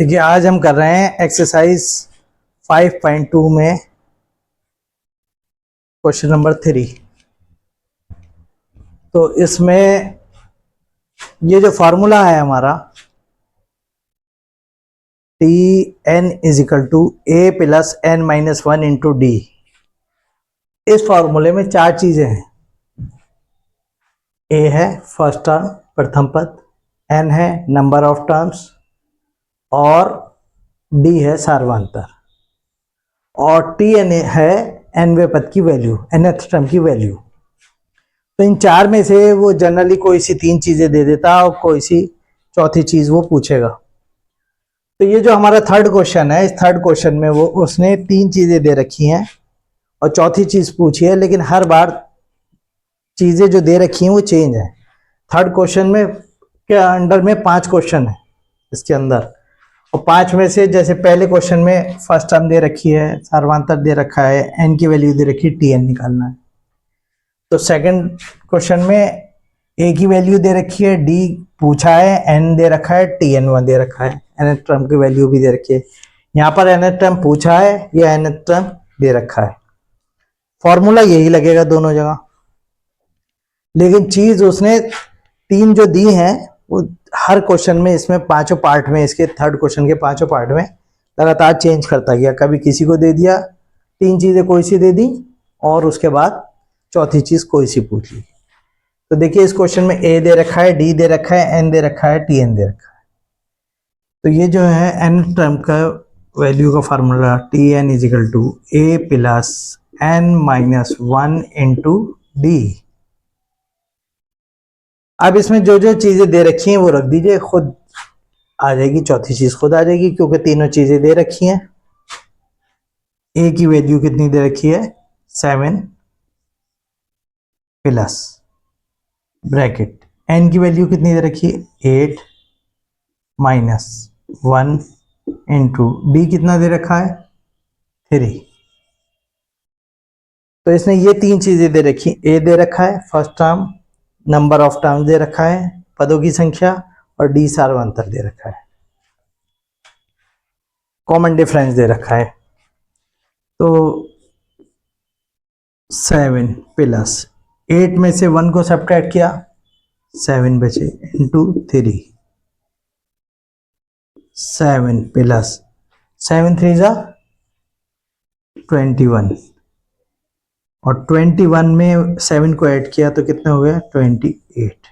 देखिए आज हम कर रहे हैं एक्सरसाइज 5.2 में क्वेश्चन नंबर 3। तो इसमें ये जो फार्मूला है हमारा T n is equal to A plus n minus one into D. इस फार्मूले में चार चीजें हैं। ए है फर्स्ट टर्म प्रथम पद, एन है नंबर ऑफ टर्म्स और डी है सार्वधातुक और टी एन है एनवें पद की वैल्यू, nth टर्म की वैल्यू। तो इन चार में से वो जनरली कोई सी तीन चीजें दे देता और कोई सी चौथी चीज वो पूछेगा। तो ये जो हमारा थर्ड क्वेश्चन है, इस थर्ड क्वेश्चन में वो उसने तीन चीजें दे रखी हैं और चौथी चीज पूछी है, लेकिन हर बार चीजें जो दे रखी हैं वो चेंज है। थर्ड क्वेश्चन में के अंडर में 5 क्वेश्चन है इसके अंदर, और 5 में से जैसे पहले क्वेश्चन में फर्स्ट टर्म दे रखी है, सार्वधातुक दे रखा है, एन की वैल्यू दे रखी है, टी एन निकालना है। तो सेकंड क्वेश्चन में ए की वैल्यू दे रखी है, डी पूछा है, एन दे रखा है, टी एन वन दे रखा है, एन टर्म की वैल्यू भी दे रखी है। यहाँ पर एन टर्म पूछा है या एन टर्म दे रखा है, फॉर्मूला यही लगेगा दोनों जगह। लेकिन चीज उसने तीन जो दी हैं वो हर क्वेश्चन में, इसमें पांचों पार्ट में, इसके थर्ड क्वेश्चन के पांचों पार्ट में लगातार चेंज करता गया। कभी किसी को दे दिया, तीन चीजें कोई सी दे दी और उसके बाद चौथी चीज कोई सी पूछ ली। तो देखिए इस क्वेश्चन में ए दे रखा है, डी दे रखा है, एन दे रखा है, टी एन दे रखा है। तो ये जो है एन टर्म का वैल्यू का formula T n is equal to A plus n minus one into D. अब इसमें जो जो चीजें दे रखी हैं वो रख दीजिए, खुद आ जाएगी चौथी चीज, खुद आ जाएगी क्योंकि तीनों चीजें दे रखी हैं। ए की वैल्यू कितनी दे रखी है 7 प्लस ब्रैकेट, एन की वैल्यू कितनी दे रखी है 8 माइनस 1 इंटू डी कितना दे रखा है 3। तो इसने ये तीन चीजें दे रखी, ए दे रखा है first term, number of term दे रखा है पदों की संख्या, और डी सार्वधातुक दे रखा है, कॉमन डिफरेंस दे रखा है। तो 7 प्लस 8 में से 1 को सब्ट्रैक्ट किया, 7 बचे इंटू 3, 7 प्लस 7 3 जा 21, और 21 में 7 को ऐड किया तो कितना हो गया 28।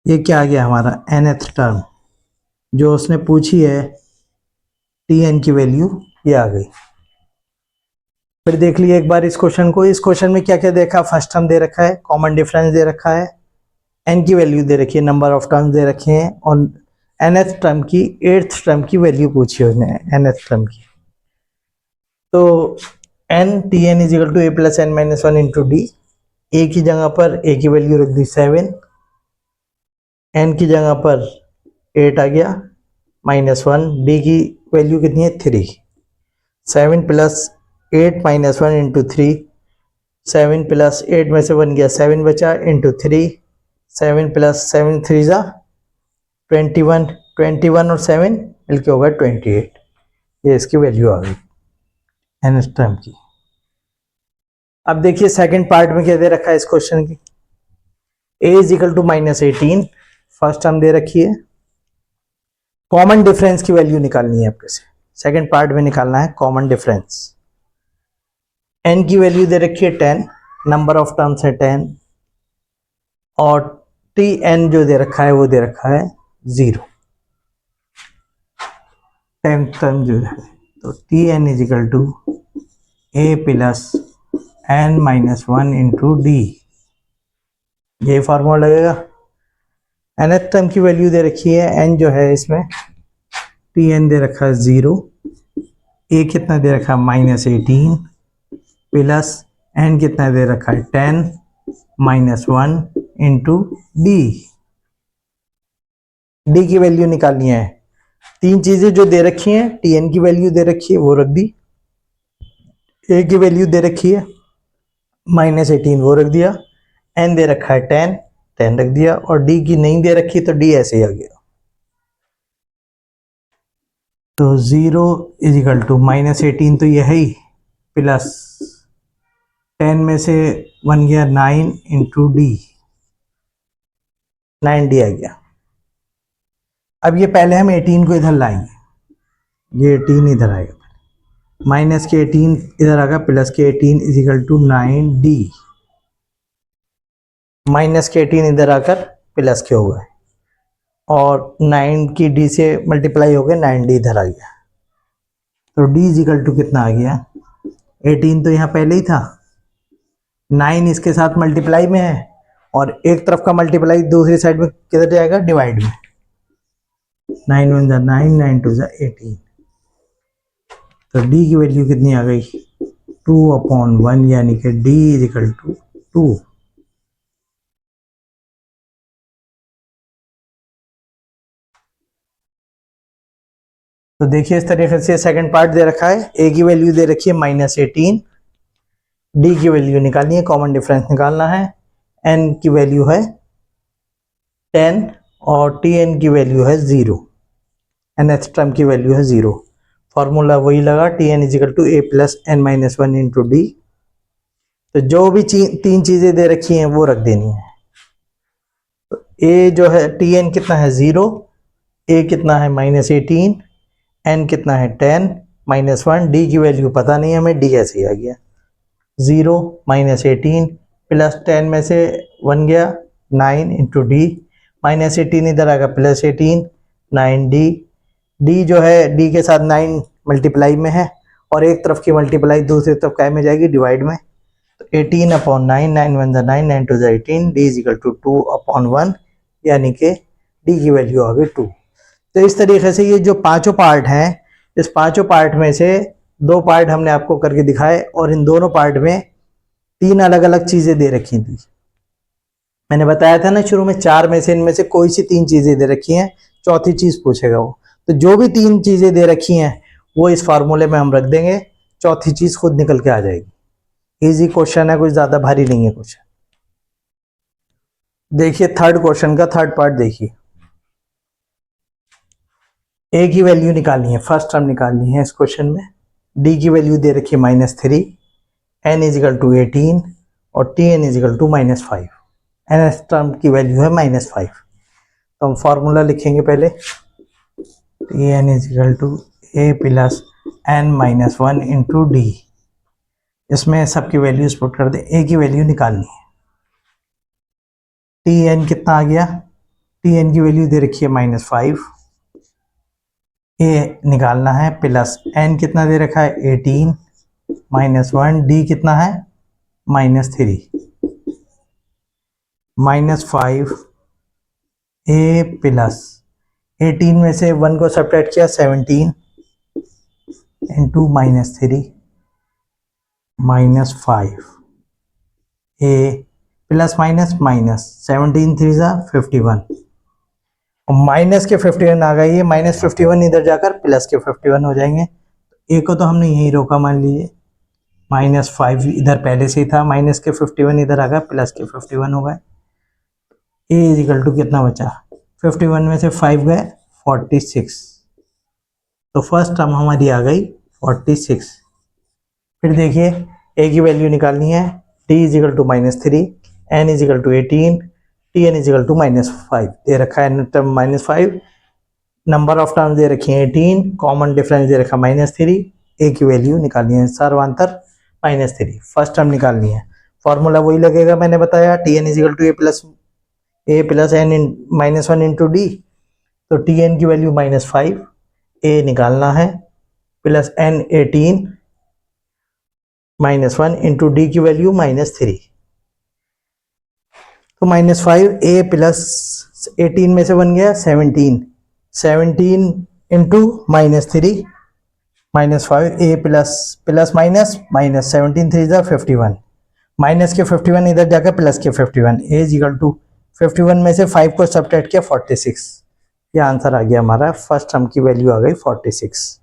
ये क्या आ गया हमारा nth टर्म जो उसने पूछी है, टी एन की वैल्यू ये आ गई। फिर देख लिए एक बार इस क्वेश्चन को। इस क्वेश्चन में क्या क्या देखा, फर्स्ट टर्म दे रखा है, कॉमन डिफरेंस दे रखा है, एन की वैल्यू दे रखी है, नंबर ऑफ टर्म्स दे रखे हैं, और nth टर्म की 8th टर्म की वैल्यू पूछी है उसने, nth टर्म की। तो n t n is equal to A plus n minus one into d. A की जगह पर ए की वैल्यू रख दी 7, एन की जगह पर 8 आ गया माइनस 1, डी की वैल्यू कितनी है 3। 7 प्लस 8 माइनस 1 इंटू 3, 7 प्लस 8 में से 1 गया 7 बचा इंटू 3, 7 प्लस 7 3 जा 21, 21 और 7 मिलके होगा 28। ये इसकी वैल्यू आ गई एन टर्म की। अब देखिए सेकंड पार्ट में क्या दे रखा है इस क्वेश्चन की, a is equal to minus 18, first term दे रखी है, कॉमन डिफरेंस की वैल्यू निकालनी है आपके से। सेकंड पार्ट में निकालना है कॉमन डिफरेंस। n की वैल्यू दे रखी है 10, नंबर ऑफ टर्म्स है 10, और टी एन जो दे रखा है वो दे रखा है 0, 10th टर्म जो है। तो T n is equal to A plus n minus one into D, ये फॉर्मूला लगेगा। nth टर्म की वैल्यू दे रखी है, n जो है इसमें टी एन दे रखा है 0, a कितना दे रखा है माइनस 18 प्लस n कितना दे रखा है 10 माइनस 1 इंटू डी। डी की वैल्यू निकालनी है। तीन चीजें जो दे रखी हैं, टी एन की वैल्यू दे रखी है वो रख दी, ए की वैल्यू दे रखी है माइनस 18 वो रख दिया, एन दे रखा है 10 रख दिया, और डी की नहीं दे रखी तो डी ऐसे ही आ गया। तो 0 इज इक्वल टू -18 तो यह ही, प्लस 10 में से 1 गया 9 इंटू डी, 9D आ गया। अब ये पहले हम 18 को इधर लाएंगे, ये 18 इधर आएगा, माइनस के 18 इधर आएगा, प्लस के 18 is equal to 9D, minus के 18 इधर आकर प्लस के हो गए, और 9 की D से मल्टीप्लाई हो गए, 9D इधर आ गया। तो D इज इक्वल टू कितना आ गया, 18 तो यहाँ पहले ही था, 9 इसके साथ मल्टीप्लाई में है, और एक तरफ का मल्टीप्लाई दूसरी साइड में किधर जाएगा, डिवाइड में। 9 1 जा 9, 9 2 जा 18। तो D की वैल्यू कितनी आ गई, 2/1, यानी कि D इज इक्वल टू 2। तो देखिए इस तरीके से सेकंड पार्ट दे रखा है, A की वैल्यू दे रखी है -18, D की वैल्यू निकालनी है, कॉमन डिफरेंस निकालना है, N की वैल्यू है 10 और Tn की वैल्यू है 0, nth टर्म की वैल्यू है 0। फॉर्मूला वही लगा, Tn is equal to A plus n-1 into D. तो जो भी तीन चीजें दे रखी हैं वो रख देनी है। तो A जो है Tn कितना है 0, A कितना है -18, N कितना है 10 -1, D की वैल्यू पता नहीं हमें, D ऐसे ही आ गया, 0 -18 प्लस 10 में से 1 गया 9 इंटू डी, -18 इधर आएगा प्लस 18, 9D, D जो है D के साथ 9 मल्टीप्लाई में है, और एक तरफ की मल्टीप्लाई दूसरी तरफ काय में जाएगी, डिवाइड में। तो 18/9, 9 1 9, 9 2 18, D इज इक्वल टू 2/1, यानी कि D की वैल्यू आ गई 2। तो इस तरीके से ये जो पांचों पार्ट हैं, इस पांचों पार्ट में से दो पार्ट हमने आपको करके दिखाए, और इन दोनों पार्ट में तीन अलग अलग चीजें दे रखी थी। मैंने बताया था ना शुरू में, चार में से इनमें से कोई सी तीन चीजें दे रखी हैं, चौथी चीज पूछेगा वो। तो जो भी तीन चीजें दे रखी हैं वो इस फार्मूले में हम रख देंगे, चौथी चीज खुद निकल के आ जाएगी। इजी क्वेश्चन है, कुछ ज्यादा भारी नहीं है क्वेश्चन। देखिए थर्ड क्वेश्चन का थर्ड पार्ट देखिए, A की वैल्यू निकालनी है, फर्स्ट टर्म निकालनी है इस क्वेश्चन में। D की वैल्यू दे रखी है -3, N इज इक्वल टू 18 और Tn is equal to -5। nth term की वैल्यू है -5। तो हम फॉर्मूला लिखेंगे पहले, Tn is equal to A plus n-1 into D. इसमें सबकी वैल्यूज पुट कर दे, A की वैल्यू निकालनी है। Tn कितना आ गया, Tn की वैल्यू दे रखी है -5, A निकालना है, प्लस n कितना दे रखा है 18 -1, D कितना है -3, -5 A प्लस 18 में से 1 को सब्ट्रैक्ट किया 17 इंटू -3 -5 A प्लस माइनस 17 3 जा 51, और माइनस के 51 आ गई है, -51 इधर जाकर प्लस के 51 हो जाएंगे। A को तो हमने यही रोका, मान लीजिए -5 इधर पहले से ही था, माइनस के 51 इधर आ गया, प्लस के 51 हो गए। A इज इक्वल टू कितना बचा, 51 में से 5 गए 46। तो फर्स्ट टर्म हमारी आ गई 46। फिर देखिए A की वैल्यू निकालनी है, D is equal to -3, N is equal to 18, Tn is equal to -5 दे रखा है, टर्म -5, नंबर ऑफ टर्म दे रखी है 18, कॉमन डिफरेंस दे रखा -3, A की वैल्यू निकालनी है, सर्वांतर -3, फर्स्ट टर्म निकालनी है। फॉर्मूला वही लगेगा, मैंने बताया, Tn is equal to A plus n-1 into D. तो Tn की वैल्यू -5, A निकालना है, प्लस n18 -1 इंटू डी की वैल्यू -3। तो -5 A प्लस 18 में से 1 गया 17 इंटू -3 -5 A प्लस माइनस 17 3 जा 51, माइनस के 51 इधर जाकर प्लस के 51, A इज इक्वल टू 51 में से 5 को सब्ट्रैक्ट किया 46। ये आंसर आ गया हमारा, फर्स्ट टर्म की वैल्यू आ गई 46।